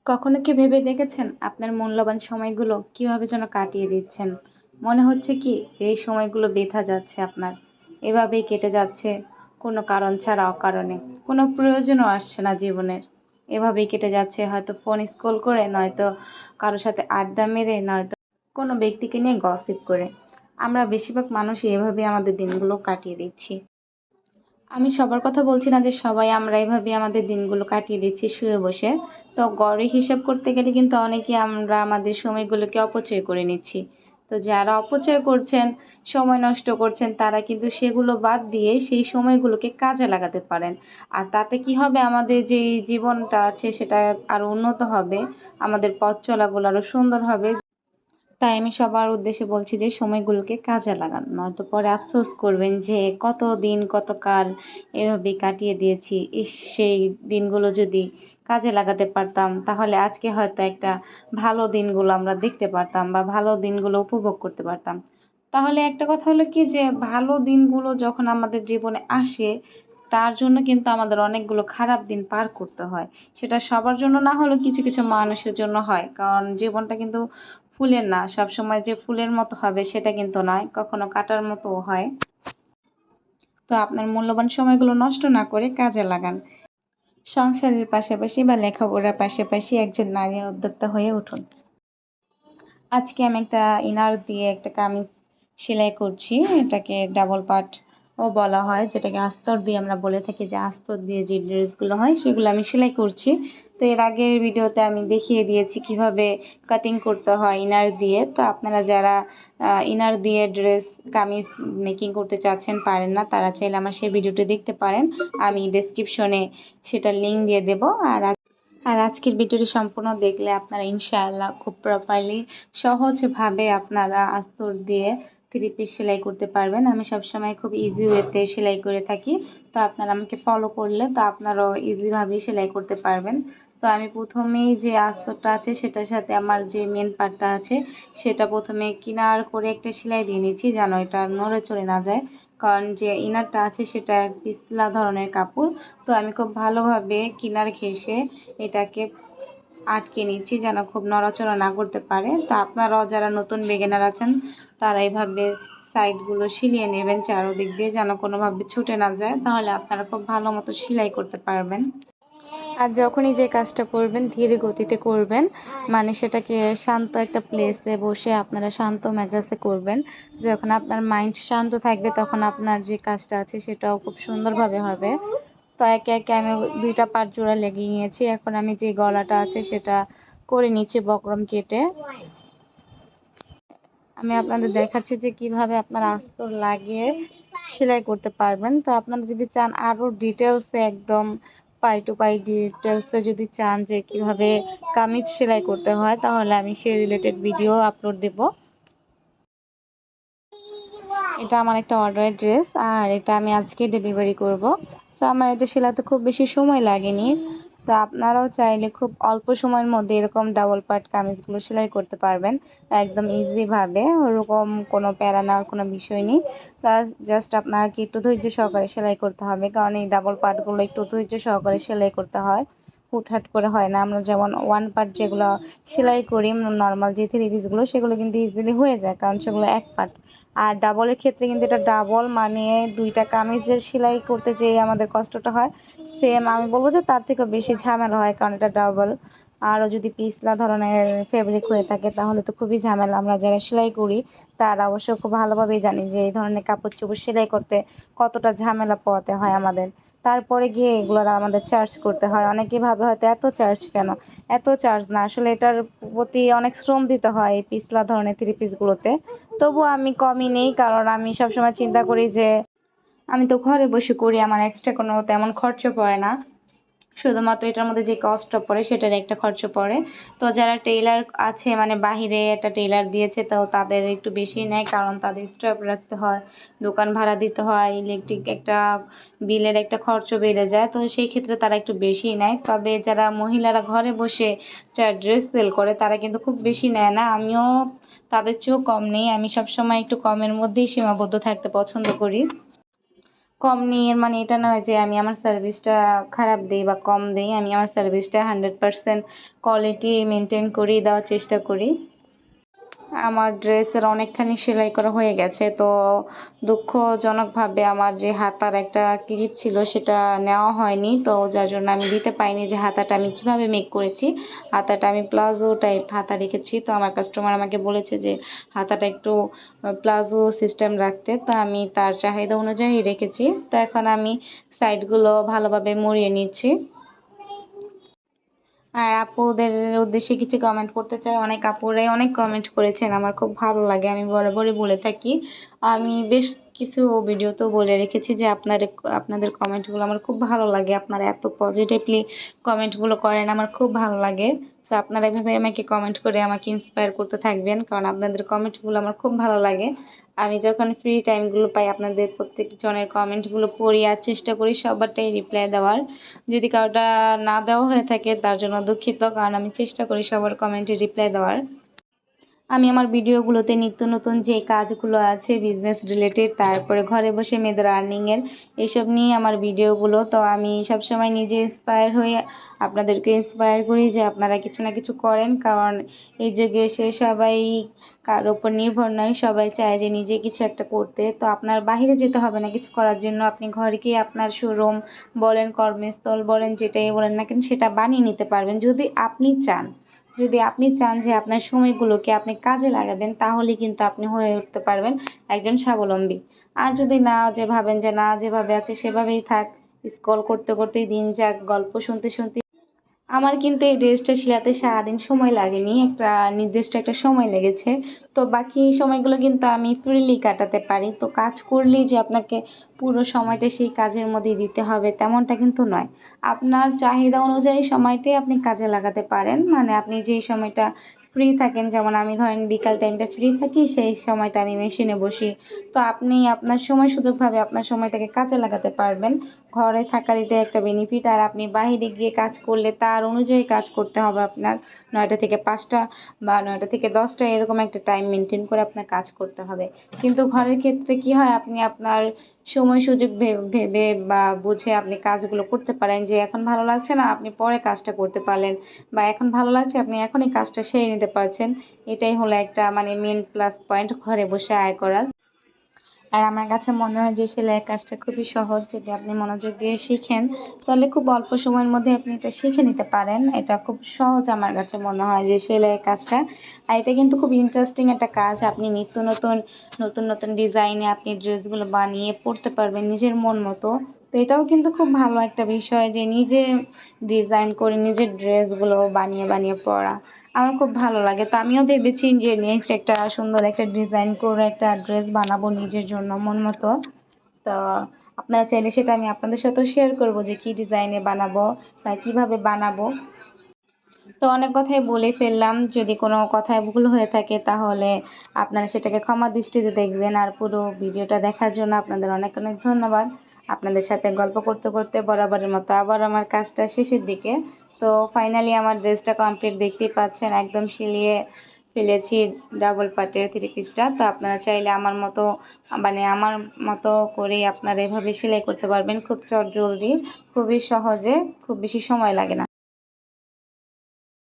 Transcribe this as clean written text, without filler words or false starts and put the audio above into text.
কখনো কি ভেবে দেখেছেন আপনার মূল্যবান সময়গুলো কিভাবে যেন কাটিয়ে দিচ্ছেন? মনে হচ্ছে কি যে এই সময়গুলো বৃথা যাচ্ছে আপনার। এভাবেই কেটে যাচ্ছে কোনো কারণ ছাড়া অকারণে। কোনো প্রয়োজনও আসছে না জীবনের। এভাবেই কেটে যাচ্ছে হয়তো ফোন স্ক্রল করে, নয়তো কারো সাথে আড্ডা মেরে, নয়তো কোনো ব্যক্তিকে নিয়ে গসিপ করে। আমরা বেশিরভাগ মানুষই এভাবেই আমাদের দিনগুলো কাটিয়ে দিচ্ছি। আমি সবার কথা বলছি না যে সবাই আমরা এভাবে আমাদের দিনগুলো কাটিয়ে দিচ্ছি শুয়ে বসে। তো গড়ে হিসাব করতে গেলে কিন্তু অনেকে আমরা আমাদের সময়গুলোকে অপচয় করে নিচ্ছি। তো যারা অপচয় করছেন, সময় নষ্ট করছেন, তারা কিন্তু সেগুলো বাদ দিয়ে সেই সময়গুলোকে কাজে লাগাতে পারেন। আর তাতে কি হবে, আমাদের যে জীবনটা আছে সেটা আরো উন্নত হবে, আমাদের পথ চলাগুলো আরো সুন্দর হবে। তাই আমি সবার উদ্দেশ্যে বলছি যে সময়গুলোকে কাজে লাগান, নয়তো পরে আফসোস করবেন যে কত দিন কত কাল এভাবে কাটিয়ে দিয়েছি। সেই দিনগুলো যদি কাজে লাগাতে পারতাম তাহলে আজকে হয়তো একটা ভালো দিনগুলো আমরা দেখতে পারতাম বা ভালো দিনগুলো উপভোগ করতে পারতাম। তাহলে একটা কথা হলো কি যে ভালো দিনগুলো যখন আমাদের জীবনে আসে, তার জন্য কিন্তু আমাদের অনেকগুলো খারাপ দিন পার করতে হয়। সেটা সবার জন্য না হলেও কিছু কিছু মানুষের জন্য হয়, কারণ জীবনটা কিন্তু ফুলের না, সবসময় যে ফুলের মতো হবে সেটা কিন্তু নয়, কখনো কাটার মতোও হয়। তো আপনার মূল্যবান সময়গুলো নষ্ট না করে কাজে লাগান। সংসারের পাশাপাশি বা লেখাপড়ার পাশাপাশি একজন নারী উদ্যোক্তা হয়ে উঠুন। আজকে আমি একটা ইনার দিয়ে একটা কামিজ সেলাই করছি। এটাকে ডাবল পাট ও বলা হয়, যেটাকে আস্তর দিয়ে আমরা বলে থাকি, যে আস্তর দিয়ে যে ড্রেসগুলো হয় সেগুলো আমি সেলাই করছি। তো এর আগের ভিডিওতে আমি দেখিয়ে দিয়েছি কিভাবে কাটিং করতে হয় ইনার দিয়ে। তো আপনারা যারা ইনার দিয়ে ড্রেস কামিজ মেকিং করতে চাচ্ছেন, পারেন না, তারা চাইলে আমার সেই ভিডিওটি দেখতে পারেন। আমি ডেসক্রিপশনে সেটার লিঙ্ক দিয়ে দেবো। আর আজকের ভিডিওটি সম্পূর্ণ দেখলে আপনারা ইনশাআল্লাহ খুব প্রপারলি সহজভাবে আপনারা আস্তর দিয়ে থ্রি পিস সেলাই করতে পারবেন। আমি সবসময় খুব ইজি ওয়েতে সেলাই করে থাকি। তো আপনারা আমাকে ফলো করলে তো আপনারাও ইজিভাবেই সেলাই করতে পারবেন। তো আমি প্রথমেই যে আস্তরটা আছে সেটার সাথে আমার যে মেন পার্টটা আছে সেটা প্রথমে কিনার করে একটা সেলাই দিয়ে নিচ্ছি, যেন এটা নড়ে চড়ে না যায়। কারণ যে ইনারটা আছে সেটা পিছলা ধরনের কাপড়। তো আমি খুব ভালোভাবে কিনার ঘেঁষে এটাকে আটকে নিচ্ছি, যেন খুব নড়াচড়া না করতে পারে। তো আপনারাও যারা নতুন বিগিনার আছেন তারা এইভাবে সাইডগুলো সিলিয়ে নেবেন চারোদিক দিয়ে, যেন কোনোভাবে ছুটে না যায়। তাহলে আপনারা খুব ভালো মতো সেলাই করতে পারবেন। আর যখনই যে কাজটা করবেন ধীরে গতিতে করবেন, মানে সেটাকে শান্ত একটা প্লেসে বসে আপনারা শান্ত মেজাজে করবেন। যখন আপনার মাইন্ড শান্ত থাকবে তখন আপনার যে কাজটা আছে সেটাও খুব সুন্দরভাবে হবে। তো একে একে আমি দুইটা পাট জোড়া লেগে নিয়েছি। এখন আমি যে গলাটা আছে সেটা করে নিচ্ছি বক্রম কেটে। আমি আপনাদের দেখাচ্ছি যে কিভাবে আপনারা আস্তর লাগিয়ে সেলাই করতে পারবেন। তো আপনারা যদি চান আরো ডিটেলসে, একদম পাই টু পাই ডিটেলসে যদি চান যে কিভাবে কামিজ সেলাই করতে হয়, তাহলে আমি সেই রিলেটেড ভিডিও আপলোড দেব। এটা আমার একটা অর্ডারের ড্রেস, আর এটা আমি আজকে ডেলিভারি করব। তো আমার এটা সেলাতে খুব বেশি সময় লাগেনি। তো আপনারাও চাইলে খুব অল্প সময়ের মধ্যে এরকম ডাবল পার্ট কামিজগুলো সেলাই করতে পারবেন একদম ইজিভাবে। ওরকম কোনো প্যারা নেওয়ার কোনো বিষয় নেই। জাস্ট আপনাকে একটু ধৈর্য সহকারে সেলাই করতে হবে, কারণ এই ডাবল পার্টগুলো একটু ধৈর্য সহকারে সেলাই করতে হয়, হুটহাট করে হয় না। আমরা যেমন ওয়ান পার্ট যেগুলো সেলাই করি নর্মাল যে থ্রি পিসগুলো, সেগুলো কিন্তু ইজিলি হয়ে যায়, কারণ সেগুলো এক পার্ট। আর ডাবলের ক্ষেত্রে কিন্তু এটা ডাবল, মানে দুইটা কামিজের সেলাই করতে যেয়ে আমাদের কষ্টটা হয়, সেম আমি বলবো যে তার থেকে বেশি ঝামেলা হয়, কারণ এটা ডাবল। আরও যদি পিছলা ধরনের ফেব্রিক হয়ে থাকে তাহলে তো খুবই ঝামেলা। আমরা যারা সেলাই করি তারা অবশ্য খুব ভালোভাবেই জানি যে এই ধরনের কাপড় চোপড় সেলাই করতে কতটা ঝামেলা পোহাতে হয় আমাদের। তারপরে গিয়ে এগুলোর আমাদের চার্জ করতে হয়। অনেকেই ভাবে হয়তো এত চার্জ কেন। এত চার্জ না, আসলে এটার প্রতি অনেক শ্রম দিতে হয় এই পিছলা ধরনের থ্রি পিসগুলোতে। তবুও আমি কমই নেই, কারণ আমি সবসময় চিন্তা করি যে আমি তো ঘরে বসে করি, আমার এক্সট্রা কোনো তেমন খরচ পড়ে না। শুধুমাত্র এটার মধ্যে যে কস্টটা পড়ে সেটার একটা খরচ পড়ে। তো যারা টেইলার আছে, মানে বাহিরে একটা টেইলার দিয়েছে, তো তাদের একটু বেশি নেয়, কারণ তাদের স্টাফ রাখতে হয়, দোকান ভাড়া দিতে হয়, ইলেকট্রিক একটা বিলের একটা খরচ বেড়ে যায়। তো সেই ক্ষেত্রে তারা একটু বেশি নেয়। তবে যারা মহিলারা ঘরে বসে যারা ড্রেস সেল করে তারা কিন্তু খুব বেশি নেয় না। আমিও তাদের চেয়েও কম নেই। আমি সবসময় একটু কমের মধ্যেই সীমাবদ্ধ থাকতে পছন্দ করি। কম নিই এর মানে এটা নয় যে আমি আমার সার্ভিসটা খারাপ দিই বা কম দিই। আমি আমার সার্ভিসটা 100% কোয়ালিটি মেনটেন করেই দেওয়ার চেষ্টা করি। আমার ড্রেসের অনেকখানি সেলাই করা হয়ে গেছে, তো দুঃখজনকভাবে আমার যে হাতার একটা ক্লিপ ছিল সেটা নেওয়া হয়নি, তো যার জন্য আমি দিতে পাইনি যে হাতাটা আমি কিভাবে মেক করেছি। হাতাটা আমি প্লাজো টাইপ হাতা রেখেছি, তো আমার কাস্টমার আমাকে বলেছে যে হাতাটা একটু প্লাজো সিস্টেম রাখতে, তো আমি তার চাহিদা অনুযায়ী রেখেছি। তো এখন আমি সাইডগুলো ভালোভাবে মুড়িয়ে নিচ্ছি। আর আপুদের উদ্দেশ্যে কিছু কমেন্ট করতে চাই। অনেক আপুরাই অনেক কমেন্ট করেছেন, আমার খুব ভালো লাগে। আমি বরাবরই বলে থাকি, আমি বেশ কিছু ভিডিওতেও বলে রেখেছি যে আপনাদের কমেন্টগুলো আমার খুব ভালো লাগে। আপনারা এত পজিটিভলি কমেন্টগুলো করেন, আমার খুব ভালো লাগে। তো আপনারা এভাবে আমাকে কমেন্ট করে আমাকে ইন্সপায়ার করতে থাকবেন, কারণ আপনাদের কমেন্টগুলো আমার খুব ভালো লাগে। আমি যখন ফ্রি টাইমগুলো পাই আপনাদের প্রত্যেকজনের কমেন্টগুলো পড়ি আর চেষ্টা করি সবারটাই রিপ্লাই দেওয়ার। যদি কারোটা না দেওয়া হয়ে থাকে তার জন্য দুঃখিত, কারণ আমি চেষ্টা করি সবার কমেন্টে রিপ্লাই দেওয়ার। আমি আমার ভিডিওগুলোতে নিত্য নতুন যে কাজগুলো আছে বিজনেস রিলেটেড, তারপরে ঘরে বসে মেয়েদের আর্নিংয়ের, এইসব নিয়ে আমার ভিডিওগুলো। তো আমি সবসময় নিজে ইন্সপায়ার হয়ে আপনাদেরকে ইন্সপায়ার করি যে আপনারা কিছু না কিছু করেন, কারণ এই যুগে এসে সবাই কার ওপর নির্ভর নয়, সবাই চায় যে নিজে কিছু একটা করতে। তো আপনার বাইরে যেতে হবে না কিছু করার জন্য, আপনি ঘরে গিয়ে আপনার শোরুম বলেন, কর্মস্থল বলেন, যেটাই বলেন না কেন সেটা বানিয়ে নিতে পারবেন যদি আপনি চান। যদি আপনি চান যে আপনার সময়গুলোকে আপনি কাজে লাগাবেন, তাহলে কিন্তু আপনি হয়ে উঠতে পারবেন একজন স্বাবলম্বী। আর যদি না, যে ভাবেন যে না যেভাবে আছে সেভাবেই থাক, স্ক্রল করতে করতেই দিন যাক, গল্প শুনতে শুনতে। আমার কিন্তু এই ড্রেসটা সেলাতে সারাদিন সময় লাগেনি, একটা নির্দিষ্ট একটা সময় লেগেছে। তো বাকি সময়গুলো কিন্তু আমি ফ্রিলি কাটাতে পারি। তো কাজ করলেই যে আপনাকে পুরো সময়টা সেই কাজের মধ্যেই দিতে হবে তেমনটা কিন্তু নয়। আপনার চাহিদা অনুযায়ী সময়টাই আপনি কাজে লাগাতে পারেন। মানে আপনি যেই সময়টা ফ্রি থাকেন, যেমন আমি ধরেন বিকাল টাইমটা ফ্রি থাকি, সেই সময়টা আমি মেশিনে বসি। তো আপনি আপনার সময় সুযোগভাবে আপনার সময়টাকে কাজে লাগাতে পারবেন। ঘরে থাকার এটাই একটা বেনিফিট। আর আপনি বাইরে গিয়ে কাজ করলে তার অনুযায়ী কাজ করতে হবে আপনার। 9টা থেকে 5টা বা 9টা থেকে 10টা, এরকম একটা টাইম মেনটেন করে আপনার কাজ করতে হবে। কিন্তু ঘরের ক্ষেত্রে কি হয়, আপনি আপনার সময় সুযোগ ভেবে বা বুঝে আপনি কাজগুলো করতে পারেন। যে এখন ভালো লাগছে না, আপনি পরে কাজটা করতে পারলেন, বা এখন ভালো লাগছে আপনি এখনই কাজটা সেরে নিতে পারছেন। এটাই হলো একটা মানে মেন প্লাস পয়েন্ট ঘরে বসে আয় করার। আর আমার কাছে মনে হয় যে সেলাইয়ের কাজটা খুবই সহজ। যদি আপনি মনোযোগ দিয়ে শিখেন তাহলে খুব অল্প সময়ের মধ্যে আপনি এটা শিখে নিতে পারেন। এটা খুব সহজ আমার কাছে মনে হয় যে সেলাইয়ের কাজটা। আর এটা কিন্তু খুব ইন্টারেস্টিং একটা কাজ। আপনি নিত্য নতুন নতুন নতুন ডিজাইনে আপনি ড্রেসগুলো বানিয়ে পরতে পারবেন নিজের মন মতো। তো এটাও কিন্তু খুব ভালো একটা বিষয় যে নিজে ডিজাইন করে নিজের ড্রেসগুলো বানিয়ে বানিয়ে পরা আমার খুব ভালো লাগে। তো আমিও ভেবেছি যে নেক্সট একটা সুন্দর একটা ডিজাইন করে একটা ড্রেস বানাবো নিজের জন্য মন মতো। তো আপনারা চাইলে সেটা আমি আপনাদের সাথেও শেয়ার করব যে কি ডিজাইনে বানাবো বা কিভাবে বানাবো। তো অনেক কথাই বলে ফেললাম, যদি কোনো কথায় ভুল হয়ে থাকে তাহলে আপনারা সেটাকে ক্ষমা দৃষ্টিতে দেখবেন। আর পুরো ভিডিওটা দেখার জন্য আপনাদের অনেক অনেক ধন্যবাদ। আপনাদের সাথে গল্প করতে করতে বরাবরের মতো আবার আমার কাজটা শেষের দিকে। তো ফাইনালি আমার ড্রেসটা কমপ্লিট, দেখতেই পাচ্ছেন একদম সিলিয়ে ফেলেছি ডাবল পার্টের থ্রি পিসটা। তো আপনারা চাইলে আমার মতো মানে আমার মতো করেই আপনারা এভাবে সেলাই করতে পারবেন খুব চটজলদি, খুবই সহজে, খুব বেশি সময় লাগে না।